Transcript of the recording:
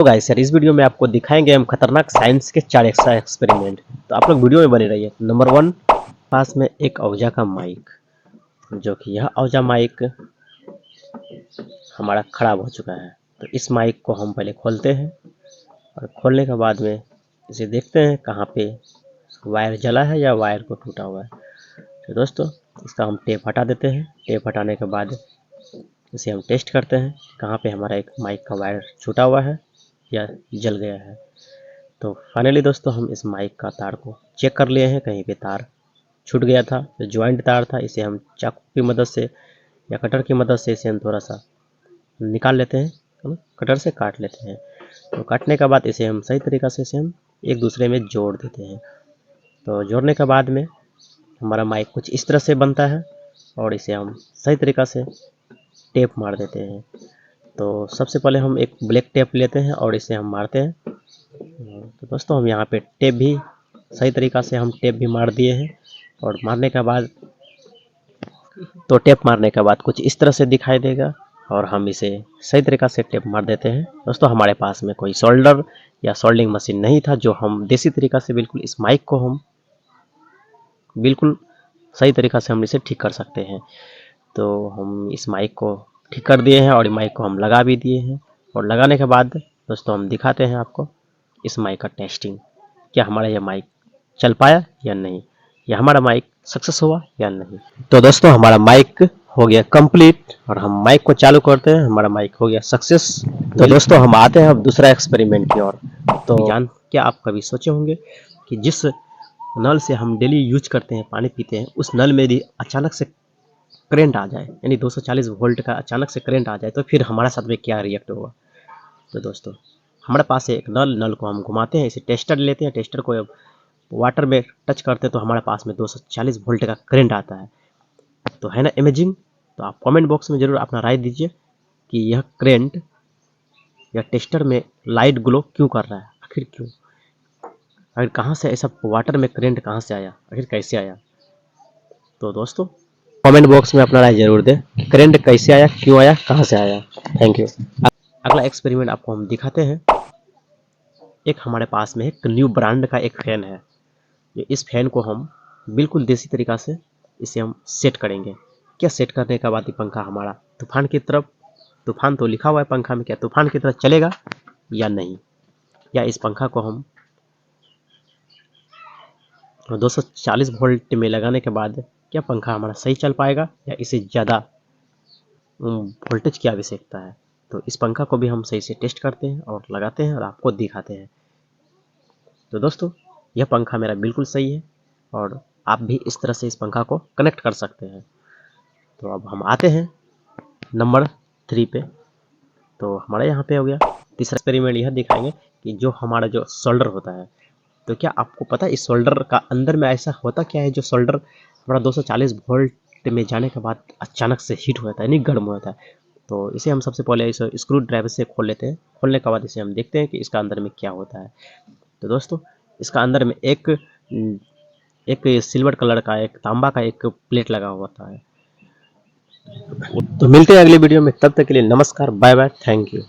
तो गाइस यार इस वीडियो में आपको दिखाएंगे हम खतरनाक साइंस के 4 एक्स्ट्रा एक्सपेरिमेंट। तो आप लोग वीडियो में बने रहिए। नंबर 1, पास में एक औजा का माइक, जो कि यह औजा माइक हमारा खराब हो चुका है। तो इस माइक को हम पहले खोलते हैं और खोलने के बाद में इसे देखते हैं कहाँ पे वायर जला है या वायर को टूटा हुआ है। तो दोस्तों इसका हम टेप हटा देते हैं। टेप हटाने के बाद इसे हम टेस्ट करते हैं कहाँ पे हमारा एक माइक का वायर छूटा हुआ है या जल गया है। तो फाइनली दोस्तों हम इस माइक का तार को चेक कर लिए हैं, कहीं पे तार छूट गया था। जो ज्वाइंट तार था इसे हम चाकू की मदद से या कटर की मदद से इसे हम थोड़ा सा निकाल लेते हैं, कटर से काट लेते हैं। तो काटने के बाद इसे हम सही तरीक़ा से इसे हम एक दूसरे में जोड़ देते हैं। तो जोड़ने के बाद में हमारा माइक कुछ इस तरह से बनता है और इसे हम सही तरीक़ा से टेप मार देते हैं। तो सबसे पहले हम एक ब्लैक टेप लेते हैं और इसे हम मारते हैं। तो दोस्तों हम यहाँ पे टेप भी सही तरीक़ा से हम टेप भी मार दिए हैं और मारने के बाद तो टेप मारने के बाद कुछ इस तरह से दिखाई देगा और हम इसे सही तरीक़ा से टेप मार देते हैं। दोस्तों हमारे पास में कोई सोल्डर या सोल्डिंग मशीन नहीं था, जो हम देसी तरीक़ा से बिल्कुल इस माइक को हम बिल्कुल सही तरीक़ा से हम इसे ठीक कर सकते हैं। तो हम इस माइक को ठीक कर दिए हैं और माइक को हम लगा भी दिए हैं। और लगाने के बाद दोस्तों हम दिखाते हैं आपको इस माइक का टेस्टिंग, क्या हमारा यह माइक चल पाया या नहीं, या हमारा माइक सक्सेस हुआ या नहीं। तो दोस्तों हमारा माइक हो गया कंप्लीट और हम माइक को चालू करते हैं, हमारा माइक हो गया सक्सेस। तो दोस्तों हम आते हैं अब दूसरा एक्सपेरिमेंट की ओर। तो क्या आप कभी सोचे होंगे कि जिस नल से हम डेली यूज करते हैं, पानी पीते हैं, उस नल में यदि अचानक से करंट आ जाए, यानी 240 वोल्ट का अचानक से करंट आ जाए, तो फिर हमारे साथ में क्या रिएक्ट होगा। तो दोस्तों हमारे पास है एक नल को हम घुमाते हैं, इसे टेस्टर लेते हैं, टेस्टर को वाटर में टच करते हैं तो हमारे पास में 240 वोल्ट का करंट आता है। तो है ना अमेजिंग। तो आप कमेंट बॉक्स में ज़रूर अपना राय दीजिए कि यह करंट या टेस्टर में लाइट ग्लो क्यों कर रहा है, आखिर क्यों, आखिर कहाँ से ऐसा वाटर में करंट कहाँ से आया, आखिर कैसे आया। तो दोस्तों कमेंट बॉक्स में अपना राय जरूर दें, करंट कैसे आया, क्यों आया, कहाँ से आया। Thank you. अगला एक्सपेरिमेंट आपको हम दिखाते हैं। एक हमारे पास में एक न्यू ब्रांड का एक फैन है। इस फैन को हम बिल्कुल देसी तरीक़ा से इसे हम सेट करेंगे। क्या सेट करने के बाद ये पंखा हमारा तूफान की तरफ, तूफान तो लिखा हुआ है पंखा में, क्या तूफान की तरफ चलेगा या नहीं, या इस पंखा को हम 240 वोल्ट में लगाने के बाद क्या पंखा हमारा सही चल पाएगा या इसे ज़्यादा वोल्टेज की आवश्यकता है। तो इस पंखा को भी हम सही से टेस्ट करते हैं और लगाते हैं और आपको दिखाते हैं। तो दोस्तों यह पंखा मेरा बिल्कुल सही है और आप भी इस तरह से इस पंखा को कनेक्ट कर सकते हैं। तो अब हम आते हैं नंबर 3 पे। तो हमारा यहाँ पे हो गया तीसरा एक्सपेरिमेंट। यह दिखाएंगे कि जो हमारा जो सोल्डर होता है, तो क्या आपको पता है इस सोल्डर का अंदर में ऐसा होता क्या है, जो सोल्डर हमारा 240 वोल्ट में जाने के बाद अचानक से हीट हो जाता है, यानी गर्म हो जाता है। तो इसे हम सबसे पहले इसे स्क्रू ड्राइवर से खोल लेते हैं। खोलने के बाद इसे हम देखते हैं कि इसका अंदर में क्या होता है। तो दोस्तों इसका अंदर में एक सिल्वर कलर का, एक तांबा का एक प्लेट लगा हुआ होता है। तो मिलते हैं अगली वीडियो में, तब तक के लिए नमस्कार, बाय बाय, थैंक यू।